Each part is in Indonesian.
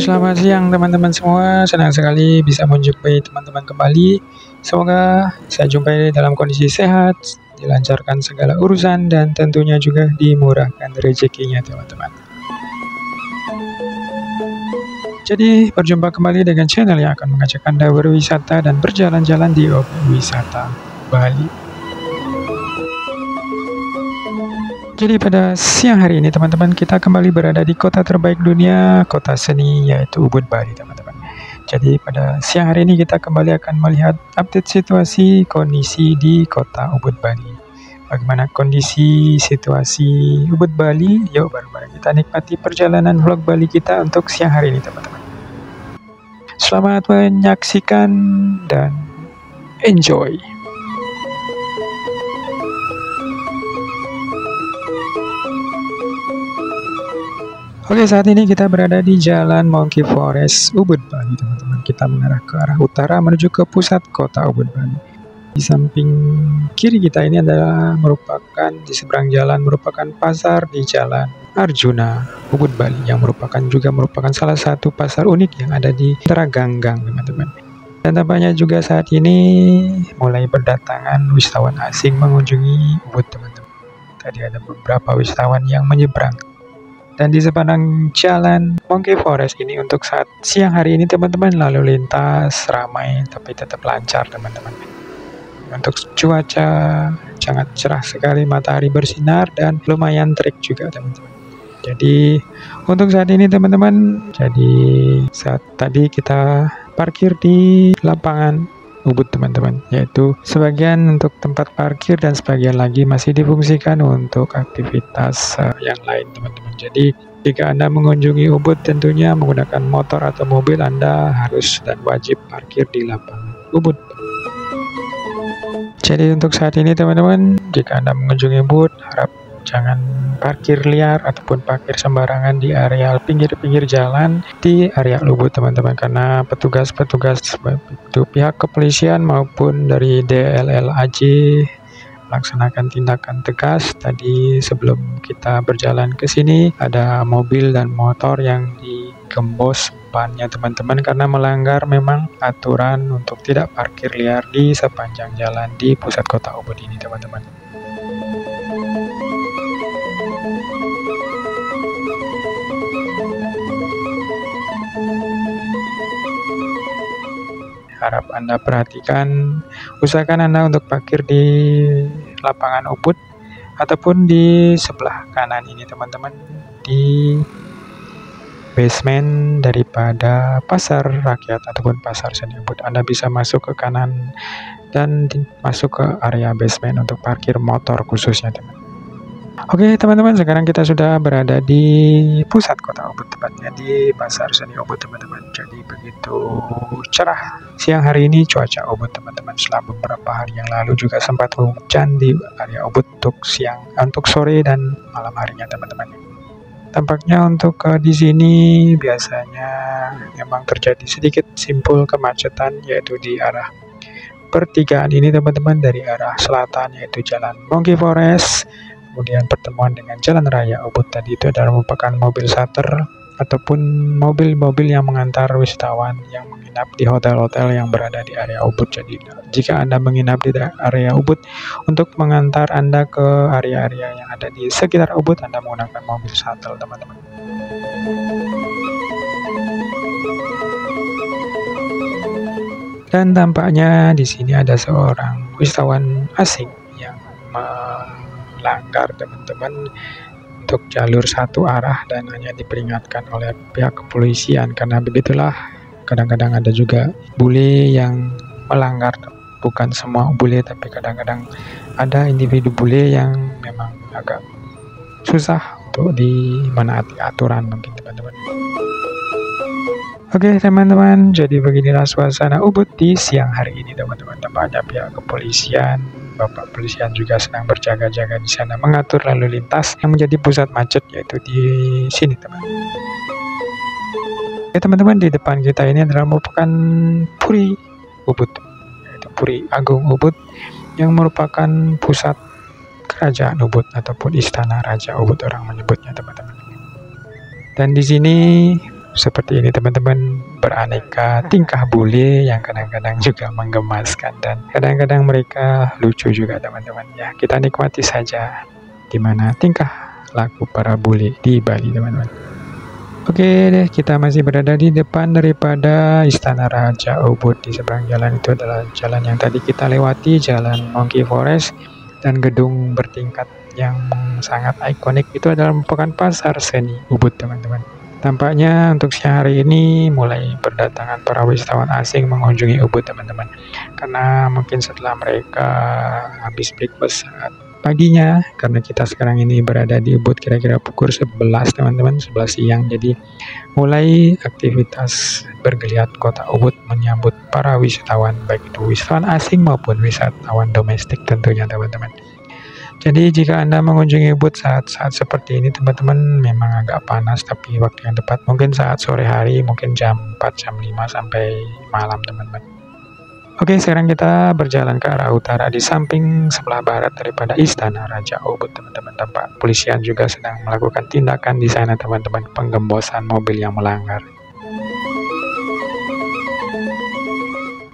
Selamat siang teman-teman semua. Senang sekali bisa menjumpai teman-teman kembali. Semoga saya jumpai dalam kondisi sehat, dilancarkan segala urusan, dan tentunya juga dimurahkan rezekinya teman-teman. Jadi berjumpa kembali dengan channel yang akan mengajak Anda berwisata dan berjalan-jalan di objek wisata Bali. Jadi pada siang hari ini teman-teman, kita kembali berada di kota terbaik dunia, kota seni, yaitu Ubud, Bali teman-teman. Jadi pada siang hari ini kita kembali akan melihat update situasi kondisi di kota Ubud, Bali. Bagaimana kondisi situasi Ubud, Bali? Yuk bareng-bareng kita nikmati perjalanan vlog Bali kita untuk siang hari ini teman-teman. Selamat menyaksikan dan enjoy! Oke, saat ini kita berada di Jalan Monkey Forest, Ubud, Bali, teman-teman. Kita mengarah ke arah utara menuju ke pusat kota Ubud, Bali. Di samping kiri kita ini adalah di seberang jalan merupakan pasar di Jalan Arjuna, Ubud, Bali, yang merupakan salah satu pasar unik yang ada di antara ganggang, teman-teman. Dan tampaknya juga saat ini mulai berdatangan wisatawan asing mengunjungi Ubud, teman-teman. Tadi ada beberapa wisatawan yang menyeberang. Dan di sepanjang jalan Monkey Forest ini untuk saat siang hari ini teman-teman, lalu lintas ramai tapi tetap lancar teman-teman. Untuk cuaca sangat cerah sekali, matahari bersinar dan lumayan terik juga teman-teman. Jadi untuk saat ini teman-teman, saat tadi kita parkir di lapangan Ubud teman-teman, yaitu sebagian untuk tempat parkir dan sebagian lagi masih difungsikan untuk aktivitas yang lain teman-teman. Jadi jika Anda mengunjungi Ubud tentunya menggunakan motor atau mobil, Anda harus dan wajib parkir di lapangan Ubud. Jadi untuk saat ini teman-teman, jika Anda mengunjungi Ubud, harap jangan parkir liar ataupun parkir sembarangan di area pinggir-pinggir jalan di area Ubud teman-teman, karena petugas-petugas itu pihak kepolisian maupun dari DLLAJ melaksanakan tindakan tegas. Tadi sebelum kita berjalan ke sini ada mobil dan motor yang digembos bannya teman-teman karena melanggar memang aturan untuk tidak parkir liar di sepanjang jalan di pusat kota Ubud ini teman-teman. Harap Anda perhatikan, usahakan Anda untuk parkir di lapangan Ubud ataupun di sebelah kanan ini teman-teman, di basement daripada pasar rakyat ataupun pasar seni Ubud. Anda bisa masuk ke kanan dan masuk ke area basement untuk parkir motor khususnya teman-teman. Oke teman-teman, sekarang kita sudah berada di pusat kota Ubud, tepatnya di pasar seni Ubud teman-teman. Jadi begitu cerah siang hari ini cuaca Ubud teman-teman. Setelah beberapa hari yang lalu juga sempat hujan di area Ubud untuk sore dan malam harinya teman-teman. Tampaknya untuk di sini biasanya memang terjadi sedikit simpul kemacetan, yaitu di arah pertigaan ini teman-teman, dari arah selatan yaitu Jalan Monkey Forest. Kemudian pertemuan dengan Jalan Raya Ubud tadi itu adalah merupakan mobil charter ataupun mobil-mobil yang mengantar wisatawan yang menginap di hotel-hotel yang berada di area Ubud. Jadi jika Anda menginap di area Ubud, untuk mengantar Anda ke area-area yang ada di sekitar Ubud, Anda menggunakan mobil shuttle teman-teman. Dan tampaknya di sini ada seorang wisatawan asing yang melanggar teman-teman untuk jalur satu arah dan hanya diperingatkan oleh pihak kepolisian, karena begitulah kadang-kadang ada juga bule yang melanggar. Bukan semua bule, tapi kadang-kadang ada individu bule yang memang agak susah untuk menaati aturan mungkin teman-teman. Oke teman-teman, jadi beginilah suasana Ubud di siang hari ini teman-teman. Tampaknya pihak kepolisian, Bapak Polisian juga sedang berjaga-jaga di sana mengatur lalu lintas yang menjadi pusat macet, yaitu di sini teman-teman. Oke teman-teman, di depan kita ini adalah merupakan Puri Ubud, yaitu Puri Agung Ubud, yang merupakan pusat kerajaan Ubud ataupun istana Raja Ubud orang menyebutnya teman-teman. Dan di sini seperti ini teman-teman, beraneka tingkah bule yang kadang-kadang juga menggemaskan dan kadang-kadang mereka lucu juga teman-teman ya. Kita nikmati saja gimana tingkah laku para bule di Bali teman-teman. Oke deh, kita masih berada di depan daripada Istana Raja Ubud. Di seberang jalan itu adalah jalan yang tadi kita lewati, Jalan Monkey Forest, dan gedung bertingkat yang sangat ikonik itu adalah merupakan pasar seni Ubud teman-teman. Tampaknya untuk siang hari ini mulai berdatangan para wisatawan asing mengunjungi Ubud teman-teman, karena mungkin setelah mereka habis breakfast saat paginya, karena kita sekarang ini berada di Ubud kira-kira pukul 11 teman-teman, 11 siang, jadi mulai aktivitas bergeliat kota Ubud menyambut para wisatawan, baik itu wisatawan asing maupun wisatawan domestik tentunya teman-teman. Jadi jika Anda mengunjungi Ubud saat-saat seperti ini teman-teman, memang agak panas, tapi waktu yang tepat mungkin saat sore hari, mungkin jam 4, jam 5 sampai malam teman-teman. Oke, sekarang kita berjalan ke arah utara di samping sebelah barat daripada Istana Raja Ubud teman-teman. Tampak polisian juga sedang melakukan tindakan di sana teman-teman, penggembosan mobil yang melanggar.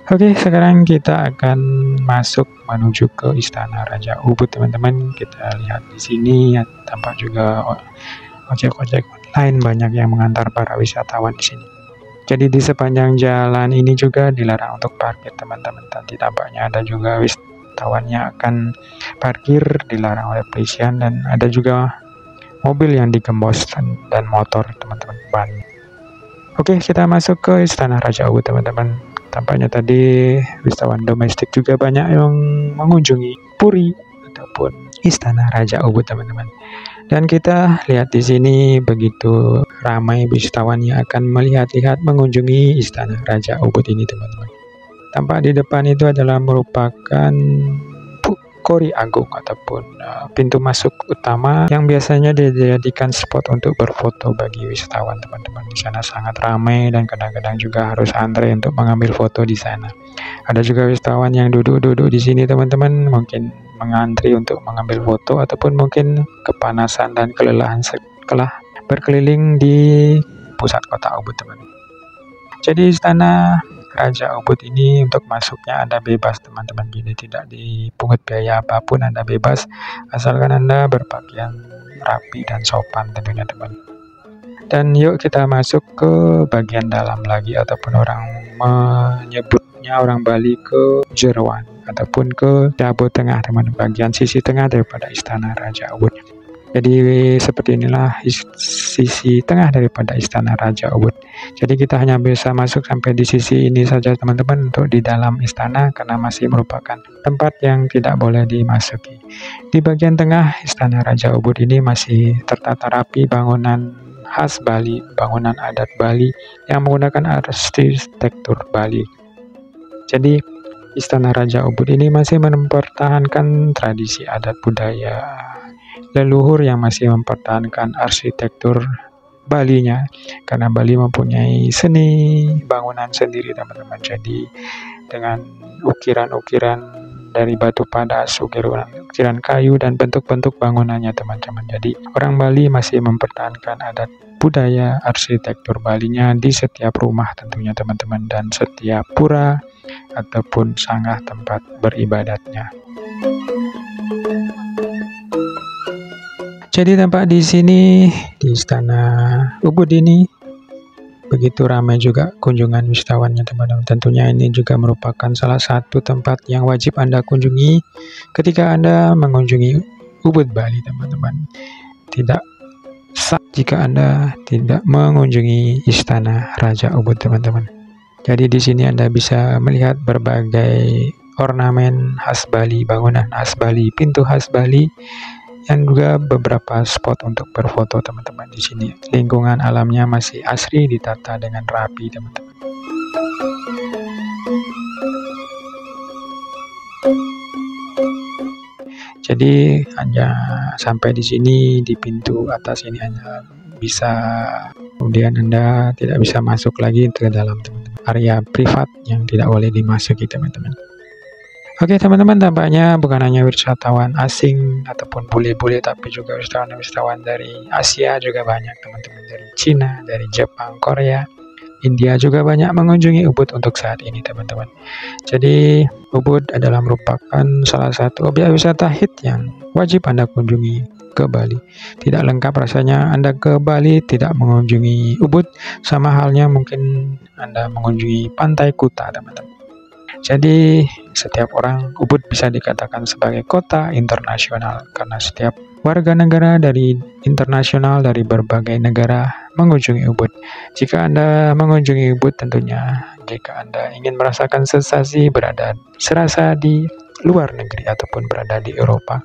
Oke, sekarang kita akan masuk menuju ke Istana Raja Ubud teman-teman. Kita lihat di sini ya, tampak juga ojek-ojek online banyak yang mengantar para wisatawan di sini. Jadi di sepanjang jalan ini juga dilarang untuk parkir teman-teman. Tadi tampaknya ada juga wisatawan yang akan parkir dilarang oleh polisian, dan ada juga mobil yang digembos dan motor teman-teman. Oke, kita masuk ke Istana Raja Ubud teman-teman. Tampaknya tadi wisatawan domestik juga banyak yang mengunjungi Puri ataupun Istana Raja Ubud teman-teman. Dan kita lihat di sini begitu ramai wisatawan yang akan melihat-lihat mengunjungi Istana Raja Ubud ini teman-teman. Tampak di depan itu adalah merupakan Kori Agung ataupun pintu masuk utama yang biasanya dijadikan spot untuk berfoto bagi wisatawan teman-teman. Di sana sangat ramai dan kadang-kadang juga harus antre untuk mengambil foto di sana. Ada juga wisatawan yang duduk-duduk di sini teman-teman, mungkin mengantri untuk mengambil foto ataupun mungkin kepanasan dan kelelahan setelah berkeliling di pusat kota Ubud teman-teman. Jadi Istana Raja Ubud ini untuk masuknya Anda bebas teman-teman, jadi tidak dipungut biaya apapun, Anda bebas asalkan Anda berpakaian rapi dan sopan tentunya teman. Dan yuk kita masuk ke bagian dalam lagi, ataupun orang menyebutnya orang Bali ke Jeroan ataupun ke Dabu Tengah teman-teman, bagian sisi tengah daripada Istana Raja Ubud. Jadi seperti inilah sisi tengah daripada Istana Raja Ubud. Jadi kita hanya bisa masuk sampai di sisi ini saja teman-teman untuk di dalam istana, karena masih merupakan tempat yang tidak boleh dimasuki. Di bagian tengah Istana Raja Ubud ini masih tertata rapi bangunan khas Bali, bangunan adat Bali yang menggunakan arsitektur Bali. Jadi Istana Raja Ubud ini masih mempertahankan tradisi adat budaya leluhur yang masih mempertahankan arsitektur Balinya, karena Bali mempunyai seni bangunan sendiri teman-teman. Jadi dengan ukiran-ukiran dari batu padas, ukiran kayu dan bentuk-bentuk bangunannya teman-teman. Jadi orang Bali masih mempertahankan adat budaya arsitektur Balinya di setiap rumah tentunya teman-teman, dan setiap pura ataupun sanggah tempat beribadatnya. Jadi tampak di sini di Istana Ubud ini begitu ramai juga kunjungan wisatawannya teman-teman. Tentunya ini juga merupakan salah satu tempat yang wajib Anda kunjungi ketika Anda mengunjungi Ubud Bali teman-teman. Tidak sah jika Anda tidak mengunjungi Istana Raja Ubud teman-teman. Jadi di sini Anda bisa melihat berbagai ornamen khas Bali, bangunan khas Bali, pintu khas Bali, yang juga beberapa spot untuk berfoto teman-teman. Di sini lingkungan alamnya masih asri, ditata dengan rapi teman-teman. Jadi hanya sampai di sini, di pintu atas ini hanya bisa, kemudian Anda tidak bisa masuk lagi ke dalam teman-teman, area privat yang tidak boleh dimasuki teman-teman. Oke teman-teman, tampaknya bukan hanya wisatawan asing ataupun bule-bule, tapi juga wisatawan-wisatawan dari Asia juga banyak teman-teman, dari Cina, dari Jepang, Korea, India juga banyak mengunjungi Ubud untuk saat ini teman-teman. Jadi Ubud adalah merupakan salah satu objek wisata hit yang wajib Anda kunjungi ke Bali. Tidak lengkap rasanya Anda ke Bali tidak mengunjungi Ubud, sama halnya mungkin Anda mengunjungi Pantai Kuta teman-teman. Jadi setiap orang, Ubud bisa dikatakan sebagai kota internasional karena setiap warga negara dari internasional dari berbagai negara mengunjungi Ubud. Jika Anda mengunjungi Ubud, tentunya jika Anda ingin merasakan sensasi serasa di luar negeri ataupun berada di Eropa,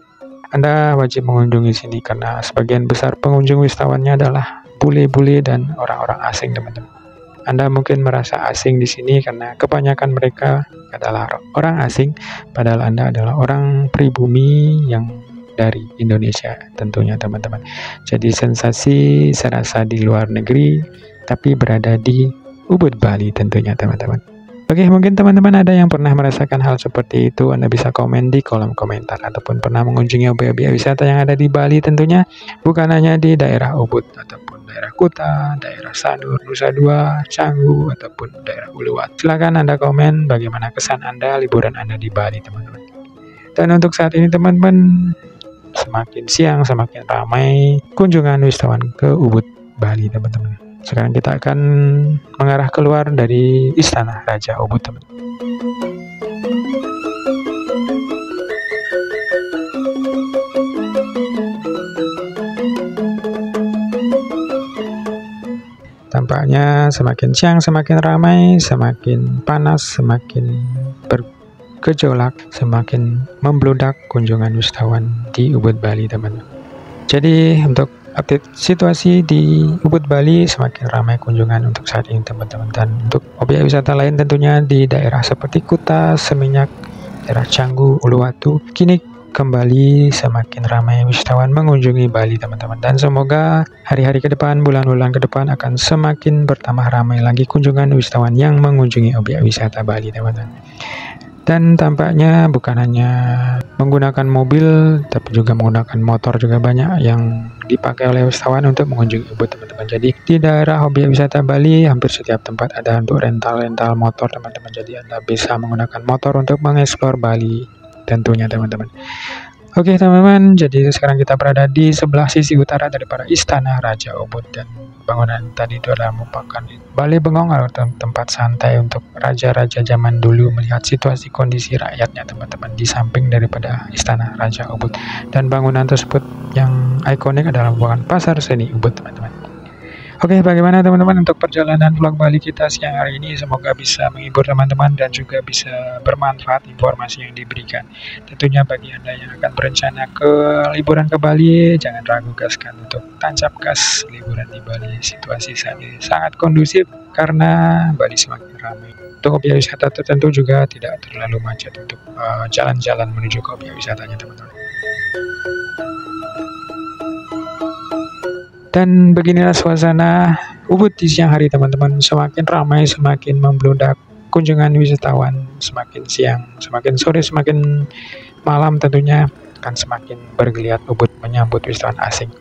Anda wajib mengunjungi sini karena sebagian besar pengunjung wisatawannya adalah bule-bule dan orang-orang asing teman-teman. Anda mungkin merasa asing di sini karena kebanyakan mereka adalah orang asing, padahal Anda adalah orang pribumi yang dari Indonesia tentunya teman-teman. Jadi sensasi serasa di luar negeri, tapi berada di Ubud, Bali tentunya teman-teman. Oke, mungkin teman-teman ada yang pernah merasakan hal seperti itu, Anda bisa komen di kolom komentar, ataupun pernah mengunjungi objek-objek wisata yang ada di Bali tentunya, bukan hanya di daerah Ubud, ataupun daerah Kuta, daerah Sanur, Nusa Dua, Canggu, ataupun daerah Uluwatu. Silakan Anda komen bagaimana kesan Anda, liburan Anda di Bali teman-teman. Dan untuk saat ini teman-teman, semakin siang semakin ramai kunjungan wisatawan ke Ubud, Bali teman-teman. Sekarang kita akan mengarah keluar dari Istana Raja Ubud teman-teman. Tampaknya semakin siang semakin ramai, semakin panas, semakin bergejolak, semakin membludak kunjungan wisatawan di Ubud, Bali teman-teman. Jadi untuk update situasi di Ubud, Bali, semakin ramai kunjungan untuk saat ini teman-teman. Dan untuk objek wisata lain tentunya di daerah seperti Kuta, Seminyak, daerah Canggu, Uluwatu, kini kembali semakin ramai wisatawan mengunjungi Bali teman-teman. Dan semoga hari-hari ke depan, bulan-bulan ke depan akan semakin bertambah ramai lagi kunjungan wisatawan yang mengunjungi objek wisata Bali teman-teman. Dan tampaknya bukan hanya menggunakan mobil, tapi juga menggunakan motor juga banyak yang dipakai oleh wisatawan untuk mengunjungi Ubud teman-teman. Jadi di daerah objek wisata Bali hampir setiap tempat ada untuk rental motor teman-teman. Jadi Anda bisa menggunakan motor untuk mengeksplor Bali tentunya teman-teman. Oke teman-teman, jadi sekarang kita berada di sebelah sisi utara daripada Istana Raja Ubud, dan bangunan tadi itu adalah merupakan Balai Bengong atau tempat santai untuk raja-raja zaman dulu melihat situasi kondisi rakyatnya teman-teman, di samping daripada Istana Raja Ubud. Dan bangunan tersebut yang ikonik adalah merupakan Pasar Seni Ubud teman-teman. Oke, bagaimana teman-teman untuk perjalanan vlog Bali kita siang hari ini? Semoga bisa menghibur teman-teman dan juga bisa bermanfaat informasi yang diberikan. Tentunya bagi Anda yang akan berencana ke liburan ke Bali, jangan ragu gaskan untuk tancap gas liburan di Bali. Situasi saat ini sangat kondusif karena Bali semakin ramai. Untuk objek wisata tertentu juga tidak terlalu macet untuk jalan-jalan menuju ke objek wisatanya teman-teman. Dan beginilah suasana Ubud di siang hari teman-teman, semakin ramai, semakin membludak kunjungan wisatawan, semakin siang, semakin sore, semakin malam tentunya akan semakin bergeliat Ubud menyambut wisatawan asing.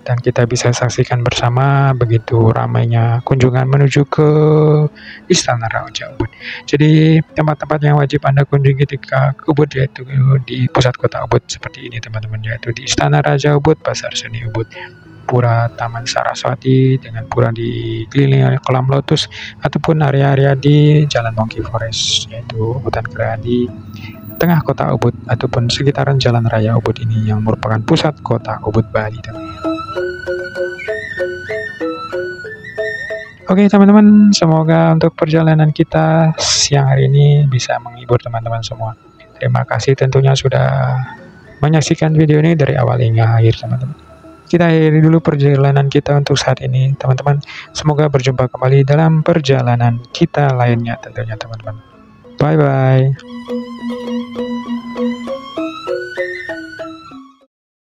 Dan kita bisa saksikan bersama begitu ramainya kunjungan menuju ke Istana Raja Ubud. Jadi tempat-tempat yang wajib Anda kunjungi ketika ke Ubud yaitu di pusat kota Ubud seperti ini teman-teman, yaitu di Istana Raja Ubud, Pasar Seni Ubud, Pura Taman Saraswati dengan pura dikelilingi oleh kolam lotus, ataupun area-area di Jalan Monkey Forest yaitu hutan kera di tengah kota Ubud ataupun sekitaran Jalan Raya Ubud ini yang merupakan pusat kota Ubud, Bali. Oke teman-teman, semoga untuk perjalanan kita siang hari ini bisa menghibur teman-teman semua. Terima kasih tentunya sudah menyaksikan video ini dari awal hingga akhir teman-teman. Kita akhiri dulu perjalanan kita untuk saat ini teman-teman. Semoga berjumpa kembali dalam perjalanan kita lainnya tentunya teman-teman. Bye-bye.